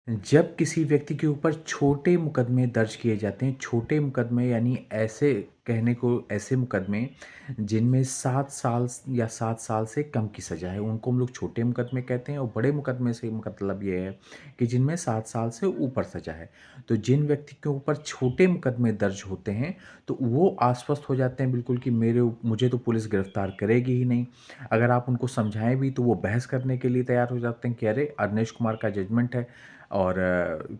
जब किसी व्यक्ति के ऊपर छोटे मुकदमे दर्ज किए जाते हैं, छोटे मुकदमे यानी ऐसे कहने को ऐसे मुकदमे जिनमें 7 साल या 7 साल से कम की सज़ा है, उनको हम लोग छोटे मुकदमे कहते हैं और बड़े मुकदमे से मतलब ये है कि जिनमें 7 साल से ऊपर सज़ा है। तो जिन व्यक्ति के ऊपर छोटे मुकदमे दर्ज होते हैं, तो वो आश्वस्त हो जाते हैं बिल्कुल कि मुझे तो पुलिस गिरफ़्तार करेगी ही नहीं। अगर आप उनको समझाएँ भी तो वो बहस करने के लिए तैयार हो जाते हैं कि अरे! अवनीश कुमार का जजमेंट है और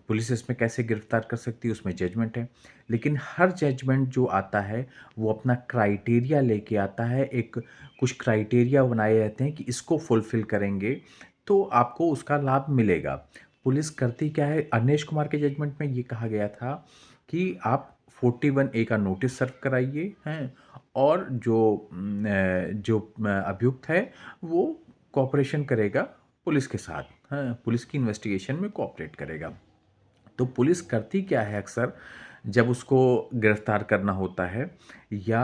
पुलिस इसमें कैसे गिरफ़्तार कर सकती है, उसमें जजमेंट है। लेकिन हर जजमेंट जो आता है, वो अपना क्राइटेरिया लेके आता है, एक कुछ क्राइटेरिया बनाए रहते हैं कि इसको फुलफ़िल करेंगे, तो आपको उसका लाभ मिलेगा। पुलिस करती क्या है, अवनीश कुमार के जजमेंट में ये कहा गया था कि आप 41 ए का नोटिस सर्व कराइए, हैं? और जो अभियुक्त है, वो कोऑपरेशन करेगा पुलिस के साथ, हाँ, पुलिस की इन्वेस्टिगेशन में कोऑपरेट करेगा। तो पुलिस करती क्या है अक्सर जब उसको गिरफ्तार करना होता है या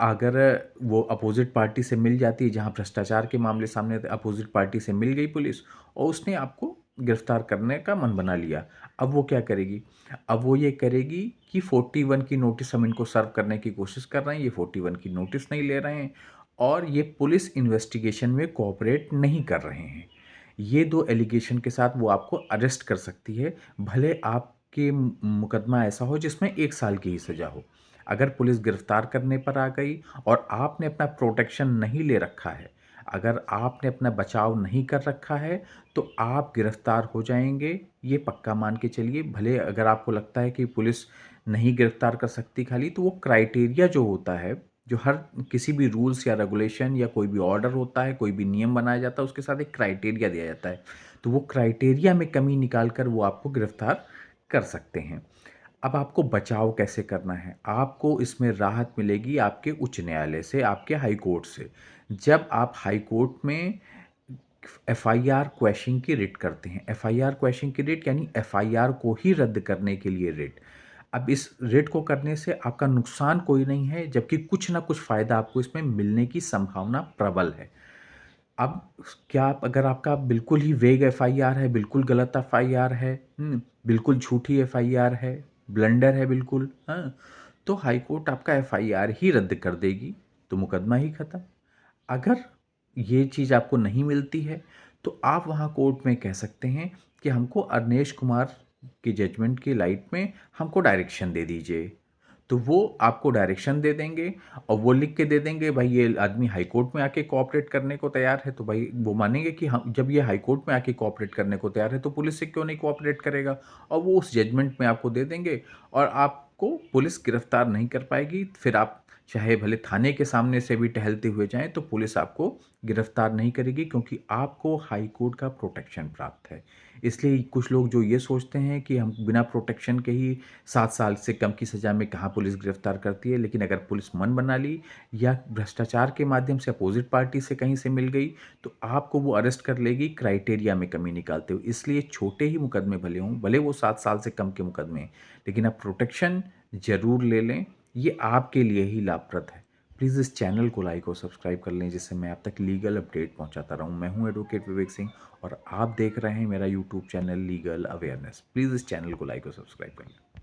अगर वो अपोजिट पार्टी से मिल जाती है, जहाँ भ्रष्टाचार के मामले सामने आते अपोजिट पार्टी से मिल गई पुलिस और उसने आपको गिरफ्तार करने का मन बना लिया। अब वो क्या करेगी? अब वो ये करेगी कि 41 की नोटिस हम इनको सर्व करने की कोशिश कर रहे हैं, ये 41 की नोटिस नहीं ले रहे हैं और ये पुलिस इन्वेस्टिगेशन में कोऑपरेट नहीं कर रहे हैं। ये 2 एलिगेशन के साथ वो आपको अरेस्ट कर सकती है, भले आपके मुकदमा ऐसा हो जिसमें 1 साल की ही सज़ा हो। अगर पुलिस गिरफ़्तार करने पर आ गई और आपने अपना प्रोटेक्शन नहीं ले रखा है, अगर आपने अपना बचाव नहीं कर रखा है, तो आप गिरफ़्तार हो जाएँगे, ये पक्का मान के चलिए। भले अगर आपको लगता है कि पुलिस नहीं गिरफ़्तार कर सकती खाली, तो वो क्राइटेरिया जो होता है, जो हर किसी भी रूल्स या रेगुलेशन या कोई भी ऑर्डर होता है, कोई भी नियम बनाया जाता है, उसके साथ एक क्राइटेरिया दिया जाता है। तो वो क्राइटेरिया में कमी निकाल कर वो आपको गिरफ़्तार कर सकते हैं। अब आपको बचाव कैसे करना है? आपको इसमें राहत मिलेगी आपके उच्च न्यायालय से, आपके हाई कोर्ट से। जब आप हाई कोर्ट में एफआईआर क्वैशिंग की रिट करते हैं। एफआईआर क्वैशिंग की रिट यानी एफआईआर को ही रद्द करने के लिए रिट। अब इस रिट को करने से आपका नुकसान कोई नहीं है, जबकि कुछ ना कुछ फ़ायदा आपको इसमें मिलने की संभावना प्रबल है। अब क्या आप अगर आपका बिल्कुल ही वेग एफआईआर है, बिल्कुल गलत एफआईआर है, बिल्कुल झूठी एफआईआर है, ब्लंडर है बिल्कुल, हाँ, तो हाई कोर्ट आपका एफआईआर ही रद्द कर देगी, तो मुकदमा ही खत्म। अगर ये चीज़ आपको नहीं मिलती है, तो आप वहाँ कोर्ट में कह सकते हैं कि हमको अवनीश कुमार की जजमेंट की लाइट में हमको डायरेक्शन दे दीजिए। तो वो आपको डायरेक्शन दे देंगे और वो लिख के दे देंगे, भाई ये आदमी हाई कोर्ट में आके कोऑपरेट करने को तैयार है, तो भाई वो मानेंगे कि हम जब ये हाई कोर्ट में आके कोऑपरेट करने को तैयार है, तो पुलिस से क्यों नहीं कोऑपरेट करेगा? और वो उस जजमेंट में आपको दे देंगे और आपको पुलिस गिरफ्तार नहीं कर पाएगी। फिर आप चाहे भले थाने के सामने से भी टहलते हुए जाएँ, तो पुलिस आपको गिरफ्तार नहीं करेगी क्योंकि आपको हाई कोर्ट का प्रोटेक्शन प्राप्त है। इसलिए कुछ लोग जो ये सोचते हैं कि हम बिना प्रोटेक्शन के ही 7 साल से कम की सज़ा में कहाँ पुलिस गिरफ्तार करती है, लेकिन अगर पुलिस मन बना ली या भ्रष्टाचार के माध्यम से अपोज़िट पार्टी से कहीं से मिल गई, तो आपको वो अरेस्ट कर लेगी क्राइटेरिया में कमी निकालते हुए। इसलिए छोटे ही मुकदमे भले हों, भले वो 7 साल से कम के मुकदमे हैं, लेकिन आप प्रोटेक्शन ज़रूर ले लें, ये आपके लिए ही लाभप्रद है। प्लीज़ इस चैनल को लाइक और सब्सक्राइब कर लें, जिससे मैं आप तक लीगल अपडेट पहुंचाता रहूं। मैं हूं एडवोकेट विवेक सिंह और आप देख रहे हैं मेरा YouTube channel legal awareness. Please इस चैनल को लाइक और सब्सक्राइब कर लें।